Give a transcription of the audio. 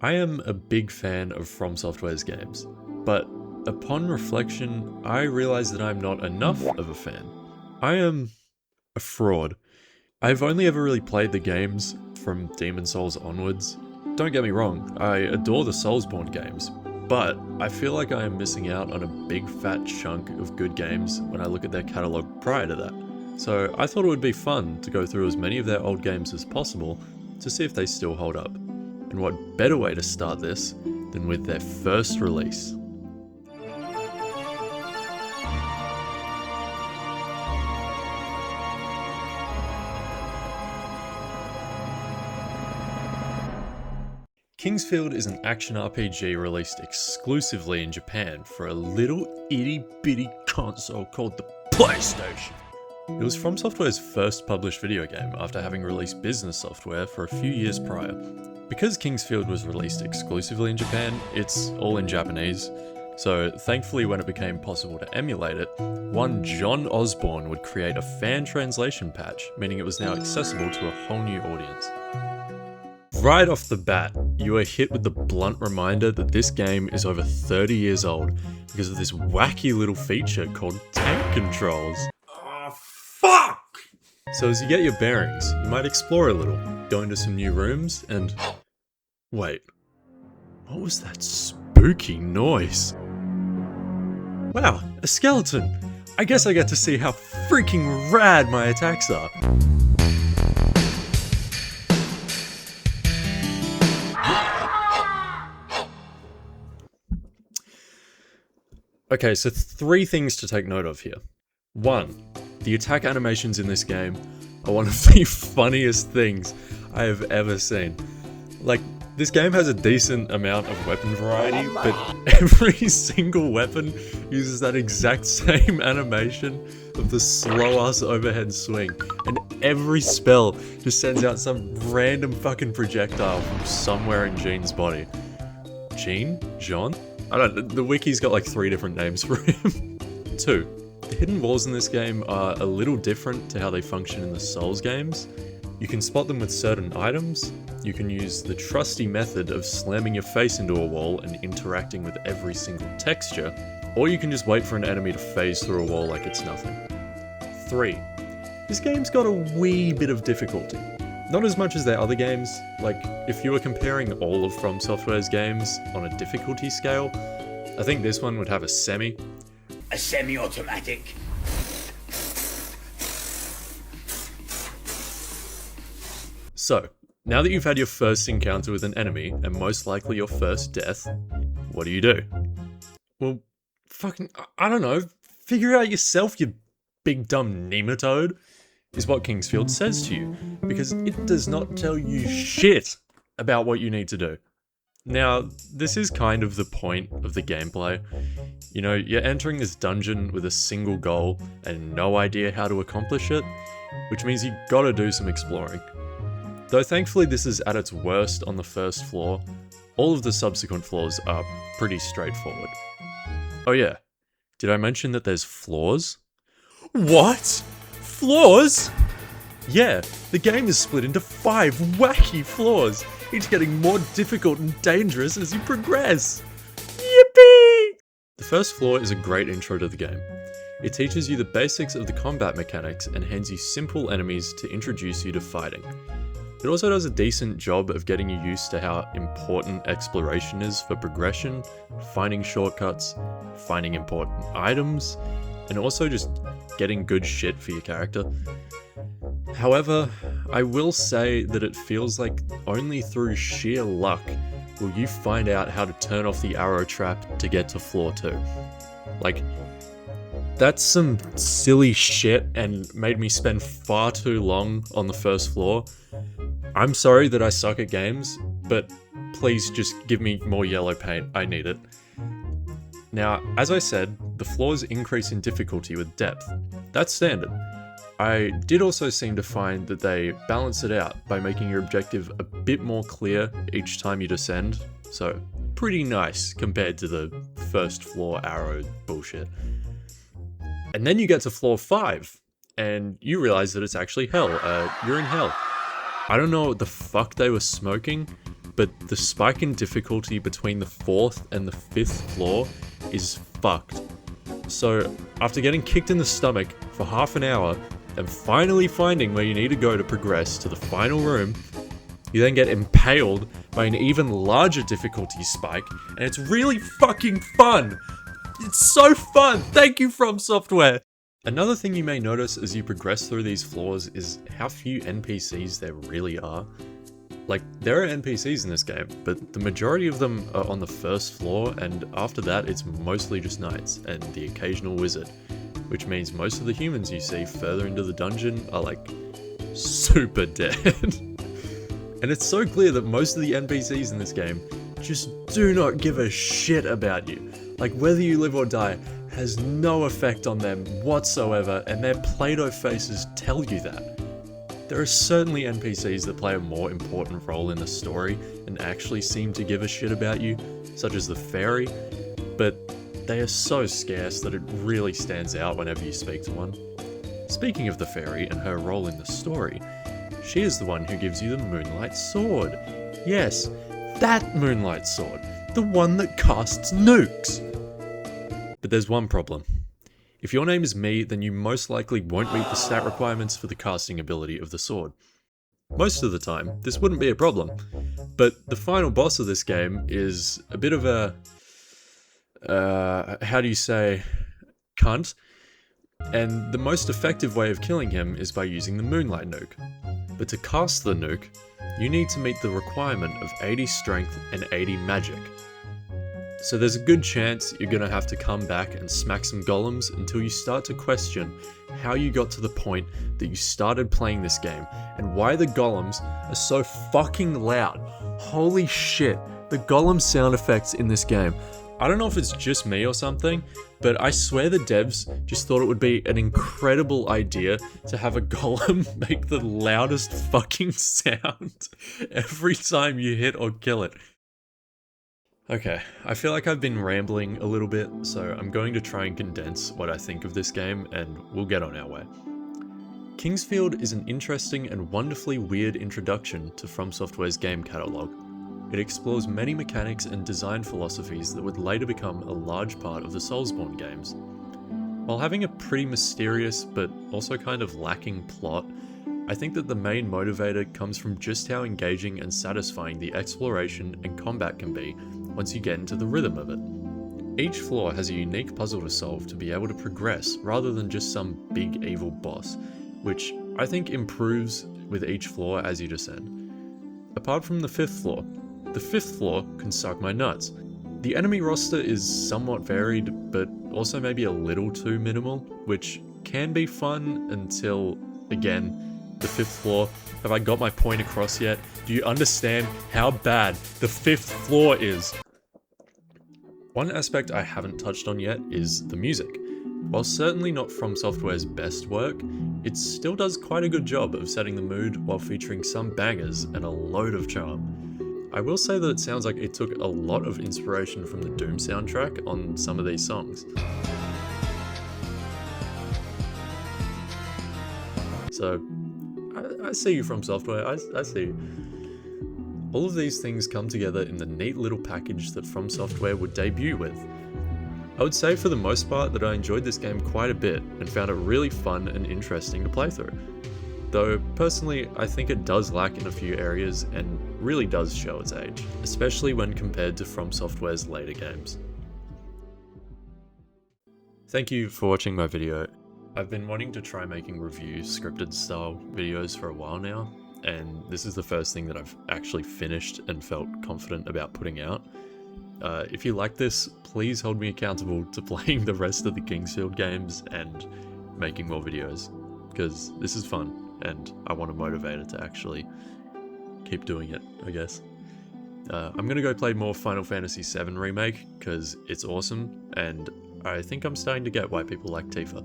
I am a big fan of FromSoftware's games, but upon reflection, I realize that I'm not enough of a fan. I am a fraud. I've only ever really played the games from Demon Souls onwards. Don't get me wrong, I adore the Soulsborne games, but I feel like I am missing out on a big fat chunk of good games when I look at their catalogue prior to that. So I thought it would be fun to go through as many of their old games as possible to see if they still hold up. And what better way to start this than with their first release? Kingsfield is an action RPG released exclusively in Japan for a little itty bitty console called the PlayStation. It was FromSoftware's first published video game after having released business software for a few years prior. Because Kingsfield was released exclusively in Japan, it's all in Japanese, so thankfully when it became possible to emulate it, one John Osborne would create a fan translation patch, meaning it was now accessible to a whole new audience. Right off the bat, you are hit with the blunt reminder that this game is over 30 years old because of this wacky little feature called tank controls. Oh, fuck! So as you get your bearings, you might explore a little, go into some new rooms, and... Wait, what was that spooky noise? Wow, a skeleton! I guess I get to see how freaking rad my attacks are. Okay, so 3 things to take note of here. 1. The attack animations in this game are one of the funniest things I have ever seen. Like, this game has a decent amount of weapon variety, but every single weapon uses that exact same animation of the slow-ass overhead swing, and every spell just sends out some random fucking projectile from somewhere in Gene's body. Gene? John? I don't know, the wiki's got like 3 different names for him. 2. The hidden walls in this game are a little different to how they function in the Souls games. You can spot them with certain items, you can use the trusty method of slamming your face into a wall and interacting with every single texture, or you can just wait for an enemy to phase through a wall like it's nothing. 3. This game's got a wee bit of difficulty. Not as much as their other games. Like, if you were comparing all of FromSoftware's games on a difficulty scale, I think this one would have a semi. A semi-automatic. So, now that you've had your first encounter with an enemy, and most likely your first death, what do? Well, fucking, I don't know, figure it out yourself, you big dumb nematode, is what Kingsfield says to you, because it does not tell you shit about what you need to do. Now, this is kind of the point of the gameplay. You know, you're entering this dungeon with a single goal and no idea how to accomplish it, which means you gotta do some exploring. Though thankfully this is at its worst on the first floor, all of the subsequent floors are pretty straightforward. Oh yeah, did I mention that there's floors? What? Floors? Yeah, the game is split into 5 wacky floors, each getting more difficult and dangerous as you progress. Yippee! The first floor is a great intro to the game. It teaches you the basics of the combat mechanics and hands you simple enemies to introduce you to fighting. It also does a decent job of getting you used to how important exploration is for progression, finding shortcuts, finding important items, and also just getting good shit for your character. However, I will say that it feels like only through sheer luck will you find out how to turn off the arrow trap to get to floor 2. Like, that's some silly shit and made me spend far too long on the first floor. I'm sorry that I suck at games, but please just give me more yellow paint, I need it. Now, as I said, the floors increase in difficulty with depth. That's standard. I did also seem to find that they balance it out by making your objective a bit more clear each time you descend, so pretty nice compared to the first floor arrow bullshit. And then you get to floor 5, and you realize that it's actually hell. You're in hell. I don't know what the fuck they were smoking, but the spike in difficulty between the 4th and the 5th floor is fucked. So, after getting kicked in the stomach for half an hour, and finally finding where you need to go to progress to the final room, you then get impaled by an even larger difficulty spike, and it's really fucking fun! It's so fun! Thank you, FromSoftware! Another thing you may notice as you progress through these floors is how few NPCs there really are. Like, there are NPCs in this game, but the majority of them are on the first floor, and after that it's mostly just knights and the occasional wizard, which means most of the humans you see further into the dungeon are like super dead. And it's so clear that most of the NPCs in this game just do not give a shit about you. Like, whether you live or die has no effect on them whatsoever, and their Play-Doh faces tell you that. There are certainly NPCs that play a more important role in the story and actually seem to give a shit about you, such as the fairy, but they are so scarce that it really stands out whenever you speak to one. Speaking of the fairy and her role in the story, she is the one who gives you the Moonlight Sword. Yes, that Moonlight Sword, the one that casts nukes! But there's one problem. If your name is me, then you most likely won't meet the stat requirements for the casting ability of the sword. Most of the time, this wouldn't be a problem, but the final boss of this game is a bit of a, how do you say, cunt, and the most effective way of killing him is by using the Moonlight Nuke. But to cast the nuke, you need to meet the requirement of 80 strength and 80 magic. So there's a good chance you're gonna have to come back and smack some golems until you start to question how you got to the point that you started playing this game and why the golems are so fucking loud. Holy shit, the golem sound effects in this game. I don't know if it's just me or something, but I swear the devs just thought it would be an incredible idea to have a golem make the loudest fucking sound every time you hit or kill it. Okay, I feel like I've been rambling a little bit, so I'm going to try and condense what I think of this game, and we'll get on our way. Kingsfield is an interesting and wonderfully weird introduction to FromSoftware's game catalogue. It explores many mechanics and design philosophies that would later become a large part of the Soulsborne games. While having a pretty mysterious, but also kind of lacking plot, I think that the main motivator comes from just how engaging and satisfying the exploration and combat can be once you get into the rhythm of it. Each floor has a unique puzzle to solve to be able to progress rather than just some big evil boss, which I think improves with each floor as you descend. Apart from the 5th floor, the 5th floor can suck my nuts. The enemy roster is somewhat varied, but also maybe a little too minimal, which can be fun until, again, the 5th floor. Have I got my point across yet? Do you understand how bad the 5th floor is? One aspect I haven't touched on yet is the music. While certainly not FromSoftware's best work, it still does quite a good job of setting the mood while featuring some bangers and a load of charm. I will say that it sounds like it took a lot of inspiration from the Doom soundtrack on some of these songs. So, I see you, FromSoftware, I see you. All of these things come together in the neat little package that FromSoftware would debut with. I would say for the most part that I enjoyed this game quite a bit and found it really fun and interesting to play through. Though, personally, I think it does lack in a few areas and really does show its age, especially when compared to FromSoftware's later games. Thank you for watching my video. I've been wanting to try making review scripted style videos for a while now, and this is the first thing that I've actually finished and felt confident about putting out. If you like this, please hold me accountable to playing the rest of the Kingsfield games and making more videos, because this is fun, and I want to motivate it to actually keep doing it, I guess. I'm gonna go play more Final Fantasy VII Remake, because it's awesome, and I think I'm starting to get why people like Tifa.